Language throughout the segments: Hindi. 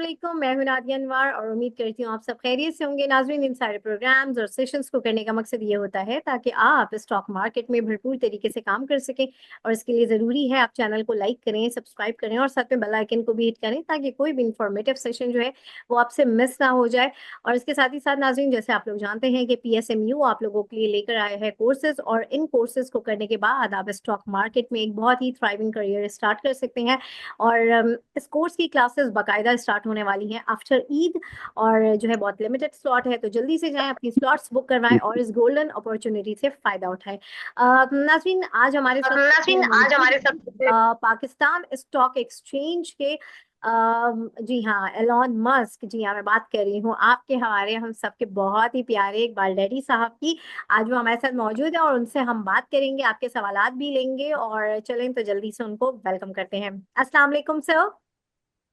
वालेकुम, मैं हूं नादिया अनवर और उम्मीद करती हूँ आप सब खैरियत से होंगे। नाज़रीन, इन सारे प्रोग्राम्स और सेशंस को करने का मकसद ये होता है ताकि आप स्टॉक मार्केट में भरपूर तरीके से काम कर सकें। और इसके लिए ज़रूरी है आप चैनल को लाइक करें, सब्सक्राइब करें और साथ में बेल आइकन को भी हिट करें ताकि कोई भी इंफॉर्मेटिव सेशन जो है वो आपसे मिस ना हो जाए। और इसके साथ ही साथ नाज़रीन, जैसे आप लोग जानते हैं कि PSMU आप लोगों के लिए लेकर आया है कोर्सेज, और इन कोर्सेज को करने के बाद आप स्टॉक मार्केट में एक बहुत ही थ्राइविंग करियर स्टार्ट कर सकते हैं। और इस कोर्स की क्लासेस बाकायदा स्टार्ट होने वाली हैं आफ्टर ईद, और जो है बहुत लिमिटेड स्लॉट है, तो जल्दी से जाएं, अपनी स्लॉट्स बुक करवाएं और इस गोल्डन अपॉर्चुनिटी से फायदा उठाएं। नाज़रीन, आज हमारे साथ नाज़रीन आज मौजूद हमारे साथ पाकिस्तान स्टॉक एक्सचेंज के जी हाँ, एलॉन मस्क, जी हाँ, मैं बात कर रही हूँ आपके हमारे हम सबके बहुत ही प्यारे इकबाल डैडी साहब की। आज वो हमारे साथ मौजूद है और उनसे हम बात करेंगे, आपके सवालात भी लेंगे। और चलें तो जल्दी से उनको वेलकम करते हैं। अस्सलाम वालेकुम सर।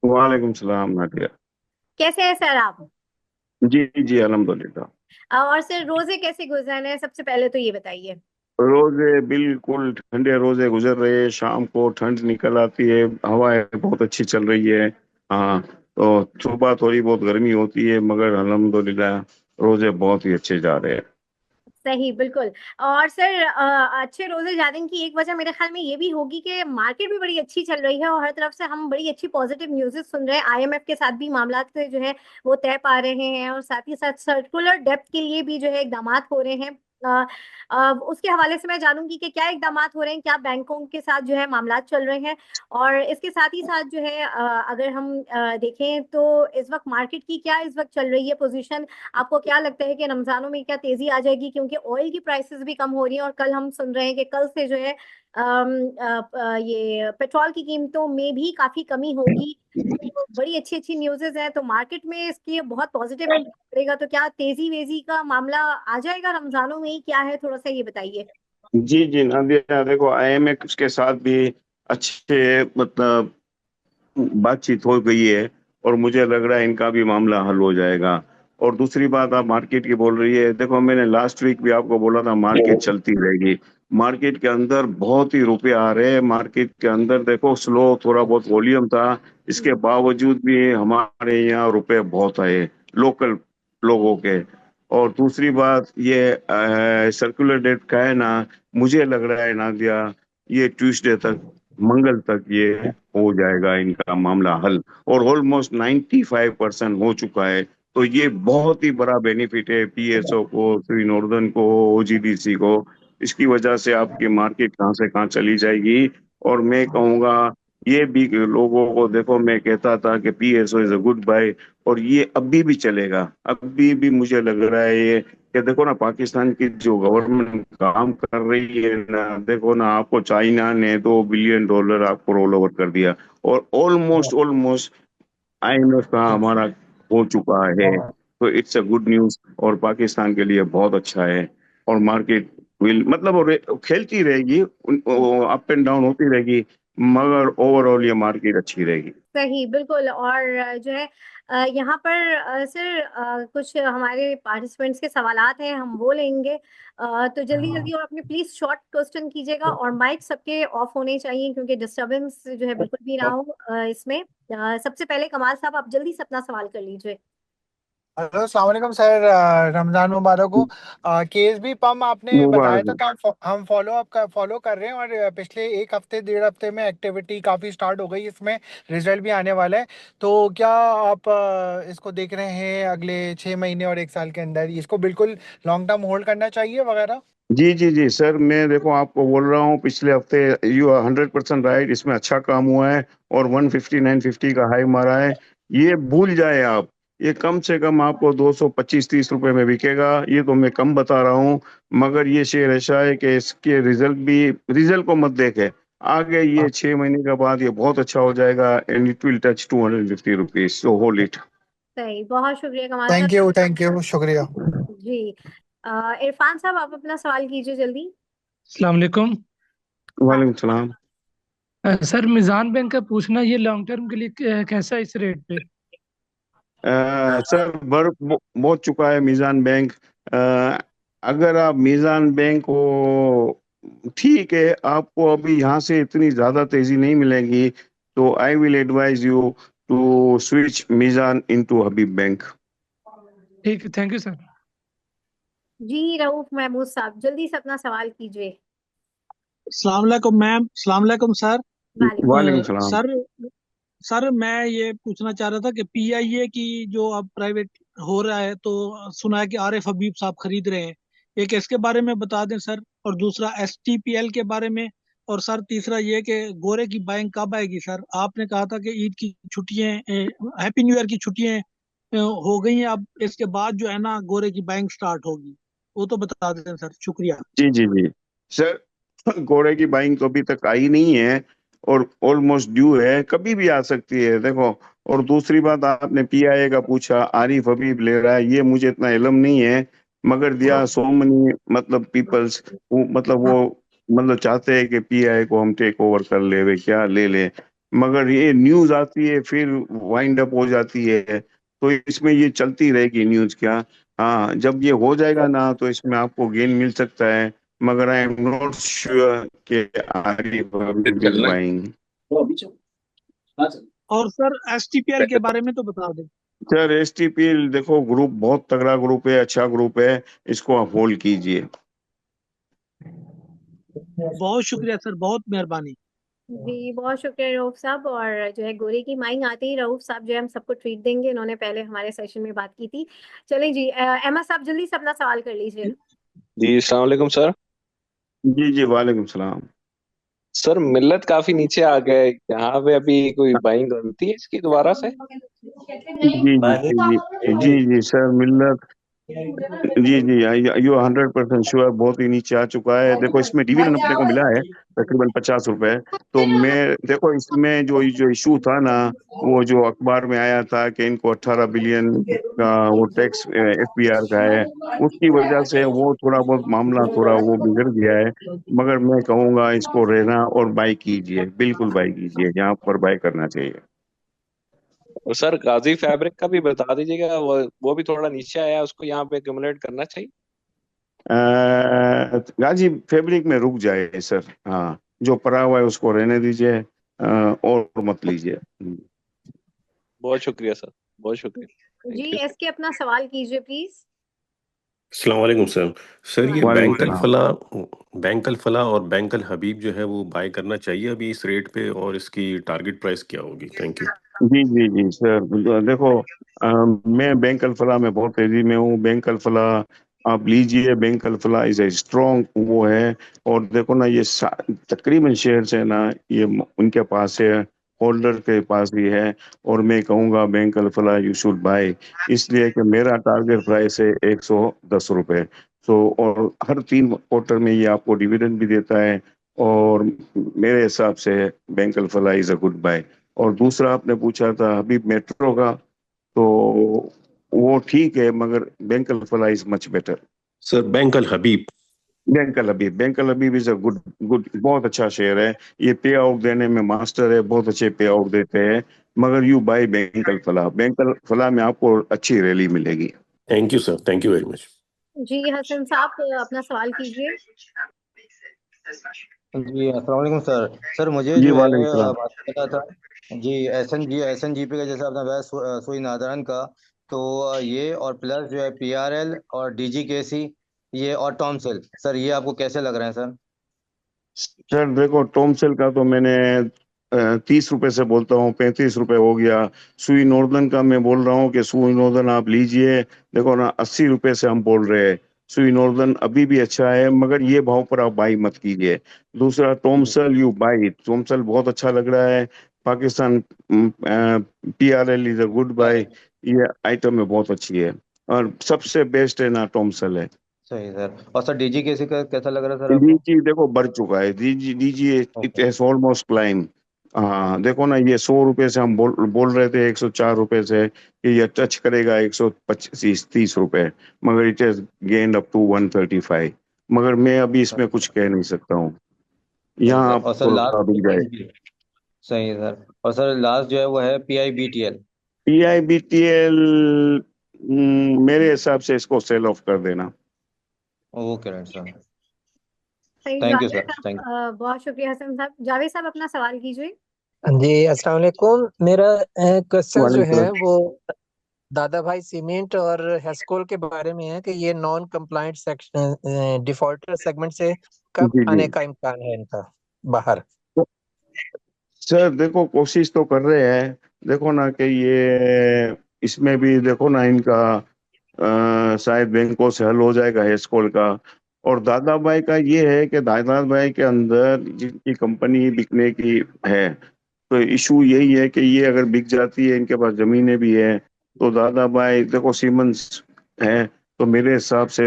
वालेकुम सलाम नादिया। कैसे हैं सर आप? जी जी अल्हम्दुलिल्लाह। और सर, रोजे कैसे गुजर रहे हैं, सबसे पहले तो ये बताइए। रोजे बिल्कुल ठंडे रोजे गुजर रहे हैं। शाम को ठंड निकल आती है, हवाएं बहुत अच्छी चल रही है। हाँ, तो सुबह थोड़ी बहुत गर्मी होती है, मगर अल्हम्दुलिल्लाह रोजे बहुत ही अच्छे जा रहे हैं। सही, बिल्कुल। और सर, अच्छे रोजे जाने की एक वजह मेरे ख्याल में ये भी होगी कि मार्केट भी बड़ी अच्छी चल रही है और हर तरफ से हम बड़ी अच्छी पॉजिटिव न्यूज़ सुन रहे हैं। IMF के साथ भी मामला जो है वो तय पा रहे हैं, और साथ ही साथ सर्कुलर डेप्थ के लिए भी जो है इकदाम हो रहे हैं। उसके हवाले से मैं जानूंगी कि क्या इकदाम हो रहे हैं, क्या बैंकों के साथ जो है मामला चल रहे हैं। और इसके साथ ही साथ जो है अगर हम देखें तो इस वक्त मार्केट की क्या इस वक्त चल रही है पोजीशन। आपको क्या लगता है कि रमजानों में क्या तेजी आ जाएगी, क्योंकि ऑयल की प्राइसेस भी कम हो रही हैं और कल हम सुन रहे हैं कि कल से जो है ये पेट्रोल की कीमतों में भी काफी कमी होगी। तो बड़ी अच्छी अच्छी न्यूज़ेस हैं, तो मार्केट में इसकी बहुत पॉजिटिव इम्पैक्ट पड़ेगा। तो क्या तेजी वेजी का मामला आ जाएगा रमजानों में ही, क्या है, थोड़ा सा ये बताइए। जी जी नादिया, देखो IMF के साथ भी अच्छे मतलब बातचीत हो गई है, और मुझे लग रहा है इनका भी मामला हल हो जाएगा। और दूसरी बात, आप मार्केट की बोल रही है, देखो मैंने लास्ट वीक भी आपको बोला था मार्केट चलती रहेगी। मार्केट के अंदर बहुत ही रुपए आ रहे हैं। मार्केट के अंदर देखो स्लो थोड़ा बहुत वॉल्यूम था, इसके बावजूद भी हमारे यहाँ रुपए बहुत आए लोकल लोगों के। और दूसरी बात ये सर्कुलर डेट का है ना, मुझे लग रहा है नादिया ये ट्यूसडे तक, मंगल तक ये हो जाएगा इनका मामला हल। और ऑलमोस्ट 95% हो चुका है। तो ये बहुत ही बड़ा बेनिफिट है PSO को, श्री नॉर्दर्न को, OGDC को। इसकी वजह से आपकी मार्केट कहाँ से कहाँ चली जाएगी। और मैं कहूँगा ये भी लोगों को, देखो मैं कहता था कि PSO is a good buy, और ये अभी भी चलेगा। अभी भी मुझे लग रहा है ये कि देखो ना, पाकिस्तान की जो गवर्नमेंट काम कर रही है ना, देखो ना, आपको चाइना ने $2 बिलियन आपको रोल ओवर कर दिया। और ऑलमोस्ट ऑलमोस्ट IMF का हमारा हो चुका है। तो इट्स अ गुड न्यूज, और पाकिस्तान के लिए बहुत अच्छा है। और मार्केट विल मतलब खेलती रहेगी, अप एंड डाउन होती रहेगी, मगर ओवरऑल ये मार्केट अच्छी रहेगी। सही, बिल्कुल। और जो है यहाँ पर सर कुछ हमारे पार्टिसिपेंट्स के सवालात हैं, हम वो लेंगे। तो जल्दी जल्दी, और अपने प्लीज शॉर्ट क्वेश्चन कीजिएगा, और माइक सबके ऑफ होने चाहिए क्योंकि डिस्टरबेंस जो है बिल्कुल भी ना हो इसमें। सबसे पहले कमाल साहब, आप जल्दी से अपना सवाल कर लीजिए। हेलो, अस्सलाम वालेकुम सर। रमजान मुबारक हो। केस भी पम आपने बताया मुबारक था हो। कि हम फॉलो कर रहे हैं, और पिछले एक हफ्ते डेढ़ हफ्ते में एक्टिविटी काफ़ी स्टार्ट हो गई, इसमें रिजल्ट भी आने वाला है। तो क्या आप इसको देख रहे हैं अगले 6 महीने और एक साल के अंदर इसको बिल्कुल लॉन्ग टर्म होल्ड करना चाहिए वगैरह? जी जी जी सर, मैं देखो आपको बोल रहा हूँ, पिछले हफ्ते यू आर 100% राइट, इसमें अच्छा काम हुआ है। और 159.50 का हाई मारा है। ये भूल जाए आप, ये कम से कम आपको 225-30 रुपए में बिकेगा। ये तो मैं कम बता रहा हूँ, मगर ये शेयर ऐसा है कि इसके रिजल्ट को मत देखे, आगे ये 6 महीने के बाद ये बहुत अच्छा हो जाएगा, and it will touch ₹250, so hold it. सही, बहुत शुक्रिया कमाल साहब। थैंक यू, शुक्रिया। जी, इरफान साहब, आप अपना सवाल कीजिए जल्दी। अस्सलाम वालेकुम। वालेकुम सलाम। सर, मिजान बैंक का पूछना, ये लॉन्ग टर्म के लिए कैसा है इस रेट पे? सर बर्फ बहुत चुका है मीज़ान बैंक। अ, अगर आप मीज़ान बैंक को, ठीक है, आपको अभी यहाँ से इतनी ज़्यादा तेज़ी नहीं मिलेगी, तो I will advise you to switch Mizan into Habib Bank. ठीक है, थैंक यू सर। जी रऊफ महमूद साहब, जल्दी से अपना सवाल कीजिए। अस्सलाम वालेकुम मैम, अस्सलाम वालेकुम सर। वालेकुम। वालेकुम सलाम। सर सर मैं ये पूछना चाह रहा था कि पीआईए की जो अब प्राइवेट हो रहा है, तो सुना है कि आरिफ हबीब साहब खरीद रहे हैं। एक इसके बारे में बता दें सर, और दूसरा एसटीपीएल के बारे में। और सर तीसरा ये कि गोरे की बाइंग कब आएगी सर? आपने कहा था कि ईद की छुट्टियां, हैप्पी न्यू ईयर की छुट्टियां हो गई हैं, अब इसके बाद जो है ना गोरे की बाइंग स्टार्ट होगी, वो तो बता दें सर, शुक्रिया। जी जी जी सर, घोड़े की बाइंग तो अभी तक आई नहीं है और ऑलमोस्ट ड्यू है, कभी भी आ सकती है देखो। और दूसरी बात, आपने पीआईए का पूछा, आरिफ हबीब ले रहा है, ये मुझे इतना इल्म नहीं है, मगर दिया सो मनी मतलब पीपल्स, वो चाहते हैं कि पीआईए को हम टेक ओवर कर ले, वे क्या ले ले, मगर ये न्यूज आती है फिर वाइंड अप हो जाती है, तो इसमें ये चलती रहेगी न्यूज क्या। हाँ, जब ये हो जाएगा ना तो इसमें आपको गेन मिल सकता है, मगर आई एम नॉट श्योर कि आरिफ हबीब इज चलना है बाइंग। वो अभी चल। हाँ चल। और सर एसटीपीएल के बारे में तो बता दें। सर एसटीपीएल देखो, ग्रुप बहुत तगड़ा ग्रुप है, अच्छा ग्रुप है, इसको आप होल्ड कीजिए। बहुत शुक्रिया सर, बहुत मेहरबानी। जी बहुत शुक्रिया रऊफ साहब। और जो है गोरे की माइंग आते ही रऊफ साहब जो है हम सबको ट्रीट देंगे, इन्होंने पहले हमारे सेशन में बात की थी। चलें जी, एमा साहब जल्दी से अपना सवाल कर लीजिए। जी अस्सलाम वालेकुम सर। जी जी वालेकुम सलाम। सर मिल्लत काफी नीचे आ गए, यहाँ पे अभी कोई बाइंग बनती है इसकी दोबारा से? जी जी जी जी जी sir, Millat, ji ji, you 100% sure, बहुत ही नीचे आ चुका है। देखो इसमें डिविडेंड अपने को मिला है तकरीबन 50 रुपए। तो मैं देखो इसमें जो जो इशू था ना, वो जो अखबार में आया था कि इनको 18 बिलियन का वो टैक्स एफबीआर का है, उसकी वजह से वो थोड़ा बहुत मामला थोड़ा वो बिगड़ गया है। मगर मैं कहूँगा इसको रहना और बाई कीजिए, बिल्कुल बाई कीजिए, यहाँ पर बाई करना चाहिए। और सर गाजी फैब्रिक का भी बता दीजिएगा, वो भी थोड़ा नीचे आया, उसको यहाँ पे एक्यूमुलेट करना चाहिए? गाजी फैब्रिक में रुक जाए सर, हाँ, जो पड़ा हुआ है उसको रहने दीजिए, और मत लीजिए। बहुत शुक्रिया सर, बहुत शुक्रिया, जी थैंक यू। एस के अपना सवाल कीजिए प्लीज। अस्सलाम वालेकुम सर। सर ये वालेकुम बैंकल सलाम। फला, बैंकल फला और बैंकल हबीब जो है वो बाय करना चाहिए अभी इस रेट पे, और इसकी टारगेट प्राइस क्या होगी? Thank you. जी जी जी सर, देखो मैं बैंक अल्फला में बहुत तेजी में हूँ। बैंक अल्फला आप लीजिए, bank Alfalah is a strong वो है। और देखो ना, ये तकरीबन शेयर्स है ना, ये उनके पास है, होल्डर के पास भी है। और मैं कहूँगा bank Alfalah you should buy, इसलिए कि मेरा टारगेट प्राइस है 110 रुपये। तो और हर 3 क्वार्टर में ये आपको डिविडेंड भी देता है, और मेरे हिसाब से bank Alfalah is a good buy. और दूसरा आपने पूछा था हबीब मेट्रो का, तो वो ठीक है, मगर Bank Alfalah is much better. Sir Bank Al Habib. Bank Al Habib is a good good, बहुत अच्छा शेयर है, ये पे आउट देने में मास्टर है, बहुत अच्छे पे आउट देते हैं। मगर यू बाय बैंकल फला में आपको अच्छी रैली मिलेगी। Thank you sir, thank you very much. जी हसन साहब अपना सवाल कीजिए। जी अस्सलाम वालेकुम सर। सर मुझे जी जो है वालेकुम सलाम। बात करना था। जी एस एन जी पे का जैसे आपने बताया सुई नादरन का, तो ये और प्लस जो है पीआरएल और डीजीकेसी, ये और टॉमसेल, सर ये आपको कैसे लग रहे हैं सर? सर देखो, टोमसेल का तो मैंने 30 रुपए से बोलता हूँ, 35 रुपए हो गया। सुई नॉर्दर्न का मैं बोल रहा हूँ कि सुई नॉर्दर्न आप लीजिए। देखो ना, 80 रुपए से हम बोल रहे हैं, सुई नॉर्दर्न अभी भी अच्छा है, मगर ये भाव पर आप बाई मत कीजिए। दूसरा टोमसेल यू बाई, टोमसेल बहुत अच्छा लग रहा है। Pakistan PRL is a good buy, ये आइटम में बहुत अच्छी है, और सबसे बेस्ट है ना टोमसेल है। सही सर। और सर डीजीकेसी का कैसा लग रहा है सर आपको? डीजी देखो बढ़ चुका है, DG it okay. Has almost climb. हाँ देखो ना, ये 100 रुपए से हम बोल रहे थे 104 रुपए से कि ये टच करेगा 125-130 रुपए, मगर it has gained up to 135। मगर मैं अभी इसमें कुछ कह नहीं सकता हूँ, सही यहाँ सर। आप और सर थोड़ा रुक जाए। लास्ट, सही है सर। और सर लास्ट जो है वो है पीआईबीटीएल। पीआईबीटीएल मेरे हिसाब से इसको सेल ऑफ कर देना। Okay right sir. सही thank you Javed sir, thank साहब, बहुत शुक्रिया हसन साहब। जावेद साहब अपना सवाल कीजिए। जी अस्सलाम वालेकुम। मेरा क्वेश्चन जो है वालेकुम। वो दादा भाई सीमेंट और हेस्कोल के बारे में है कि ये non compliant section defaulter segment से कब जी जी। आने का इम्कान है इनका बाहर। सर देखो, कोशिश तो कर रहे हैं। देखो ना कि ये इसमें भी देखो ना इनका शायद बैंकों से हल हो जाएगा हेस्कोल का। और दादा भाई का ये है कि दादा भाई के अंदर जिनकी कंपनी बिकने की है, तो इशू यही है कि ये अगर बिक जाती है, इनके पास जमीनें भी है, तो दादा भाई देखो सीमेंस है, तो मेरे हिसाब से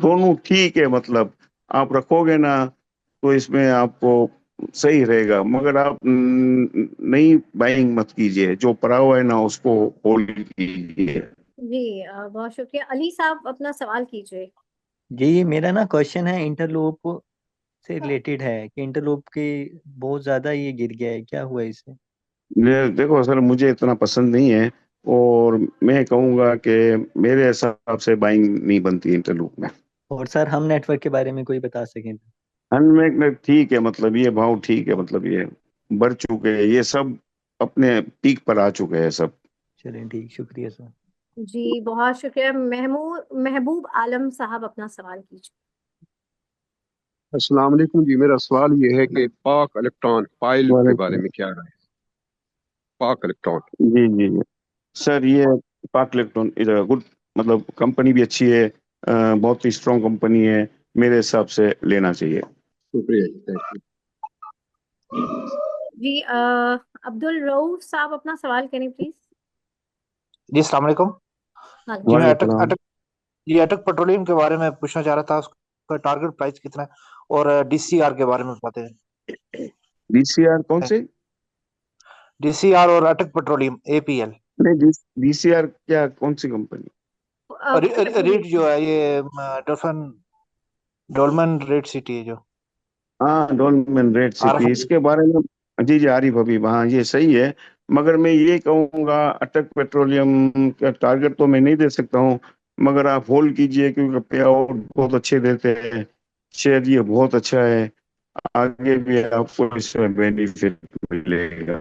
दोनों ठीक है। मतलब आप रखोगे ना तो इसमें आपको सही रहेगा, मगर आप नई बाइंग मत कीजिए, जो पड़ा हुआ है ना उसको होल्ड कीजिए। जी बहुत शुक्रिया। अली साहब अपना सवाल कीजिए। जी मेरा ना क्वेश्चन है इंटरलूप से रिलेटेड है कि इंटरलूप की बहुत ज्यादा ये गिर गया है, क्या हुआ इसे? देखो सर, मुझे इतना पसंद नहीं है, और मैं कहूंगा कि मेरे हिसाब से बाइंग नहीं बनती इंटरलूप में। और सर हम नेटवर्क के बारे में कोई बता सकें तो? अनमेक में ठीक है, मतलब ये भाव ठीक है, मतलब ये बढ़ चुके हैं, ये सब अपने पीक पर आ चुके हैं सब। चलें ठीक, शुक्रिया सर। जी बहुत शुक्रिया। महबूब आलम साहब अपना सवाल कीजिए। अस्सलाम वालेकुम जी। मेरा सवाल ये है कि पाक इलेक्ट्रॉन पाइल के बारे वालेकुम। में क्या राय है? पाक इलेक्ट्रॉन। जी जी जी। सर ये पाक इलेक्ट्रॉन इज गुड, मतलब कंपनी भी अच्छी है, बहुत ही स्ट्रांग कंपनी है, मेरे हिसाब से लेना चाहिए। शुक्रिया जी, थैंक यू। जी अब्दुल रऊफ साहब अपना सवाल करें प्लीज। जी अस्सलाम वालेकुम। हाँ जी मैं वालेकुम। अटक पेट्रोलियम के बारे में पूछना चाह रहा था, उसका टारगेट प्राइस कितना है, और डीसीआर के बारे में बताते हैं। डीसीआर कौन से? डीसीआर और अटक पेट्रोलियम एपीएल। नहीं, डीसीआर क्या, कौन सी कंपनी? रीड जो है ये डॉल्फिन डोलमन रेड सिटी है जो हाँ, डोलमेन रेड आरएफ। सिटी, इसके बारे में। जी जी, आरिफ हबीब, हाँ ये सही है। मगर मैं ये कहूँगा, अटक पेट्रोलियम का टारगेट तो मैं नहीं दे सकता हूँ, मगर आप होल्ड कीजिए, क्योंकि पे आउट बहुत अच्छे देते हैं, शेयर ये बहुत अच्छा है, आगे भी आपको इसमें बेनिफिट मिलेगा।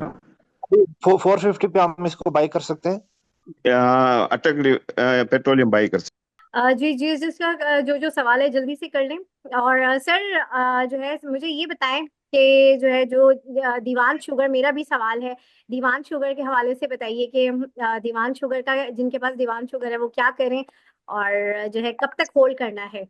450 पे हम इसको बाई कर सकते हैं। अटक पेट्रोलियम बाई कर सकते जी जी जिसका जो जो सवाल है जल्दी से कर लें। और सर जो है मुझे ये बताएं कि जो है जो दीवान शुगर, मेरा भी सवाल है दीवान शुगर के हवाले से, बताइए कि दीवान शुगर का, जिनके पास दीवान शुगर है वो क्या करें, और जो है कब तक होल्ड करना है।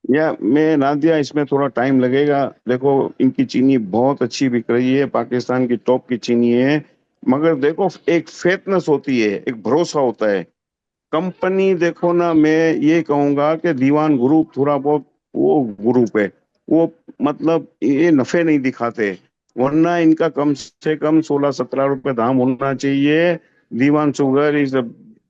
या मैं ना दिया, इसमें थोड़ा टाइम लगेगा। देखो, इनकी चीनी बहुत अच्छी बिक रही है, पाकिस्तान की टॉप की चीनी है, मगर देखो एक फेथनेस होती है, एक भरोसा होता है कंपनी। देखो ना, मैं ये कहूंगा कि दीवान ग्रुप थोड़ा बहुत वो ग्रुप है, वो मतलब ये नफे नहीं दिखाते, वरना इनका कम से कम 16-17 रुपए दाम होना चाहिए। Dewan sugar is the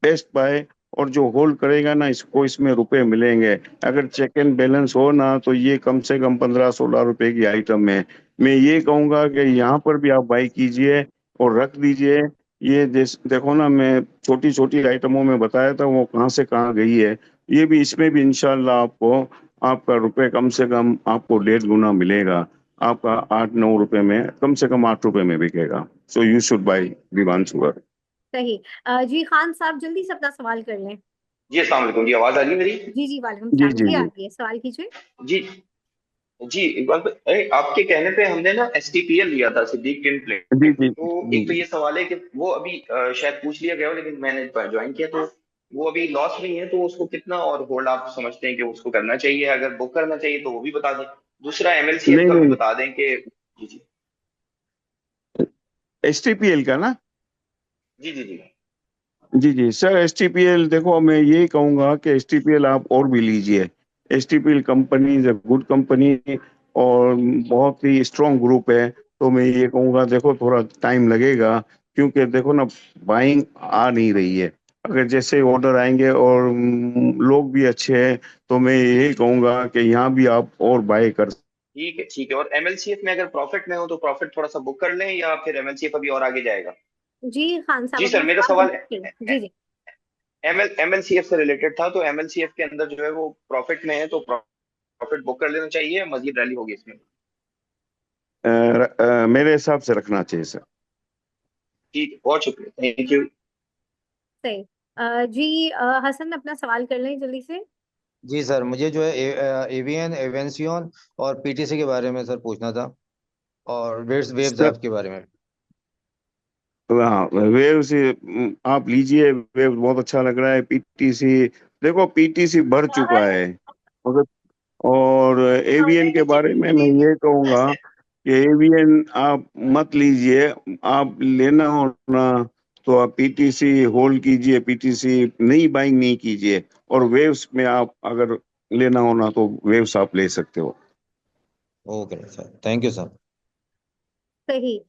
best buy, और जो होल्ड करेगा ना, इसको इसमें रुपए मिलेंगे। अगर चेक एंड बैलेंस हो ना, तो ये कम से कम 15-16 रुपए की आइटम है। मैं ये कहूंगा कि यहाँ पर भी आप बाई कीजिए और रख दीजिए। ये देखो ना, मैं छोटी छोटी आइटमों में बताया था वो कहाँ से कहाँ गई है, ये भी इसमें भी इंशाल्लाह आपको, आपका रुपए कम से कम आपको 1.5 गुना मिलेगा। आपका 8-9 रुपए में, कम से कम 8 रुपए में बिकेगा। So you should buy Dewan Sugar. सही। जी खान साहब जल्दी से अपना सवाल कर लें। जी अस्सलाम वालेकुम जी, आवाज आ रही है मेरी? जी जी वालेकुम जी सलाम जी जी, जी आगे सवाल कीजिए। जी जी, इकबाल भाई, अरे आपके कहने पे हमने ना एसटीपीएल लिया था, सिद्दीक टिन जी प्लेट। जी तो जी एक तो जी। ये सवाल है कि वो अभी शायद पूछ लिया गया हो, लेकिन मैंने ज्वाइन किया तो वो अभी लॉस में ही है, तो उसको कितना और होल्ड आप समझते हैं कि उसको करना चाहिए? अगर बुक करना चाहिए तो वो भी बता दें। दूसरा एमएलसीएफ नहीं का भी नहीं, बता दें कि जी जी एसटीपीएल का ना? जी जी जी जी जी सर, एसटीपीएल देखो, मैं ये कहूंगा कि एसटीपीएल आप और भी लीजिए। STPL company is a good company, और बहुत ही स्ट्रांग ग्रुप है। तो मैं ये कहूंगा, देखो थोड़ा टाइम लगेगा, क्योंकि देखो ना, बाइंग आ नहीं रही है। अगर जैसे ऑर्डर आएंगे और लोग भी अच्छे हैं, तो मैं यही कहूंगा कि यहाँ भी आप और बाय कर। ठीक है ठीक है। और एमएलसीएफ में अगर प्रॉफिट में हो तो प्रॉफिट थोड़ा सा बुक कर लें, या फिर एमएलसीएफ अभी और आगे जाएगा? जी खान साहब जी सर, अपना मेरा सवाल सवाल कंप्लीट करें। जी जी। एमएलसीएफ से रिलेटेड था। तो एमएलसीएफ के अंदर जो है वो प्रॉफिट में है, तो प्रॉफिट बुक कर लेना चाहिए, मजीद रैली होगी इसमें? मेरे हिसाब से रखना चाहिए सर। ठीक है, बहुत शुक्रिया, थैंक यू। सही। जी हसन अपना सवाल कर लें जल्दी से। जी सर, मुझे जो है एवीएन, एवेंसियन और पीटीसी के बारे में सर पूछना था, और वेव्स वेव्स सर ऐप के बारे में। हाँ, वेव से आप लीजिए, वेव बहुत अच्छा लग रहा है। पीटीसी देखो, पीटीसी बढ़ चुका है। मगर और एवीएन के बारे में मैं ये कहूंगा कि एवीएन आप मत लीजिए। आप लेना हो ना तो आप पीटीसी होल्ड कीजिए, पीटीसी नई बाइंग नहीं कीजिए। और वेव्स में आप अगर लेना हो ना तो वेव्स आप ले सकते हो। Okay sir, thank you sir. सही।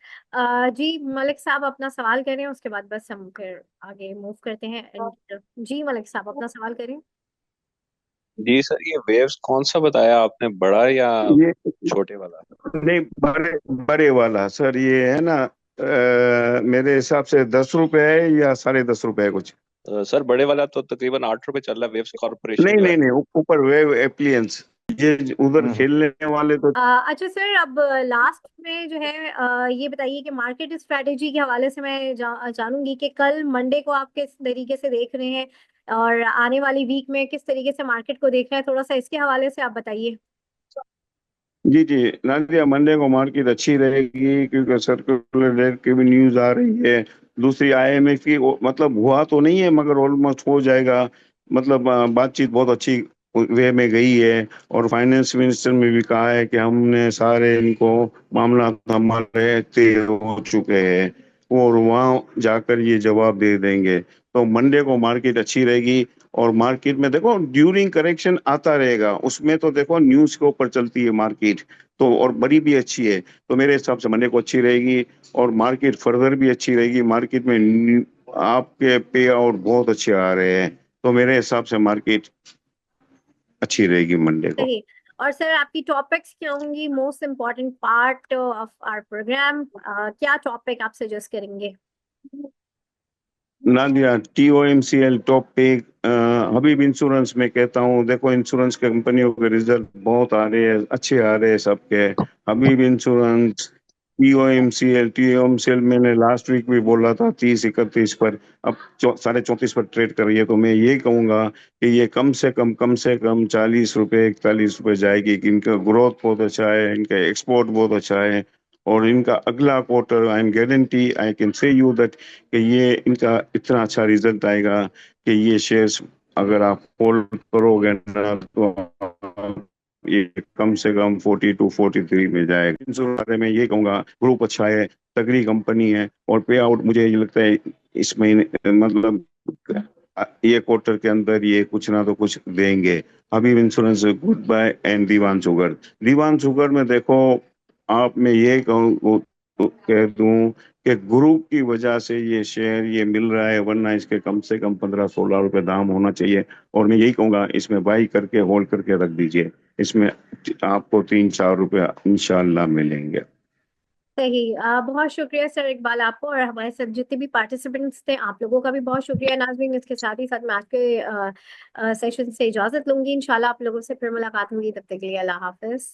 जी मलिक साहब अपना सवाल करें, उसके बाद बस हम फिर आगे मूव करते हैं। जी मलिक साहब अपना सवाल करें। जी सर, ये वेव्स कौन सा बताया आपने, बड़ा या ये छोटे वाला? नहीं, बड़े बड़े वाला सर, ये है ना, मेरे हिसाब से 10 रुपए है या ₹10.5 कुछ। सर बड़े वाला तो तकरीबन 8 रुपए चल रहा है, वेव्स कॉर्पोरेशन नहीं जो है। नहीं नहीं, ऊपर वेव एप्लियंस, ये उधर हम्म। खेलने वाले तो। अच्छा सर, अब लास्ट में जो है ये बताइए कि मार्केट स्ट्रेटेजी के हवाले से मैं जानूंगी कि कल मंडे को आप किस तरीके से देख रहे हैं और आने वाली वीक में किस तरीके से मार्केट को देख रहे हैं, थोड़ा सा इसके हवाले से आप बताइए। जी जी नादिया, मंडे को मार्केट अच्छी रहेगी क्योंकि सर्कुलर रेट की भी न्यूज आ रही है। दूसरी आईएमएफ की मतलब हुआ तो नहीं है मगर ऑलमोस्ट हो जाएगा। मतलब बातचीत बहुत अच्छी वे में गई है। और फाइनेंस मिनिस्टर ने भी कहा है कि हमने सारे इनको मामला हमारे तय हो चुके हैं और वहाँ जाकर ये जवाब दे देंगे। तो मंडे को मार्केट अच्छी रहेगी। और मार्केट में देखो ड्यूरिंग करेक्शन आता रहेगा, उसमें तो देखो न्यूज के ऊपर चलती है मार्केट। तो और बड़ी भी अच्छी है। तो मेरे हिसाब से मंडे को अच्छी रहेगी और मार्केट फर्दर भी अच्छी रहेगी। मार्केट में आपके पे आउट बहुत अच्छे आ रहे हैं। तो मेरे हिसाब से मार्केट अच्छी रहेगी मंडे को। सही। और सर आपकी टॉपिक्स क्या होंगी, most important part of our program, क्या टॉपिक आप सजेस्ट करेंगे? नादिया, TOMCL टॉप पे हबीब इंश्योरेंस में कहता हूँ, देखो इंश्योरेंस कंपनियों के रिजल्ट बहुत आ रहे हैं, अच्छे आ रहे हैं सबके। हबीब इंश्योरेंस, टीओएमसीएल मैंने लास्ट वीक भी बोला था 30-31 पर, अब 34.5 पर ट्रेड कर रही है। तो मैं ये कहूंगा कि ये कम से कम ₹40 ₹41 जाएगी। कि इनका ग्रोथ बहुत अच्छा है, इनका एक्सपोर्ट बहुत अच्छा है। और इनका अगला quarter I am guarantee, I can say you that कि ये इनका इतना अच्छा रिजल्ट आएगा कि ये शेयर्स अगर आप होल्ड करोगे ना तो ये कम से कम 42-43 में जाएगा। इंश्योरेंस बारे में ये कहूंगा, ग्रुप अच्छा है, तगड़ी कंपनी है और पे आउट मुझे ये लगता है इस महीने मतलब ये क्वार्टर के अंदर ये कुछ ना तो कुछ देंगे। Habib insurance goodbye. And Diwan sugar, Diwan sugar में देखो, आप मैं ये कहूँ तो कह दूं कि ग्रुप की वजह से ये शेयर ये मिल रहा है, वरना इसके कम से कम 15-16 रुपए दाम होना चाहिए। और मैं यही कहूंगा इसमें बाई करके होल्ड करके रख दीजिए। इसमें आपको 3-4 रुपए इंशाल्लाह मिलेंगे। सही। बहुत शुक्रिया सर इकबाल आपको, और हमारे साथ जितने भी पार्टिसिपेंट्स थे आप लोगों का भी बहुत शुक्रिया नाज़रीन। इसके साथ ही साथ मैं आज के सेशन से इजाजत लूंगी, इंशाल्लाह आप लोगों से फिर मुलाकात होगी, तब तक के लिए अल्लाह हाफिज।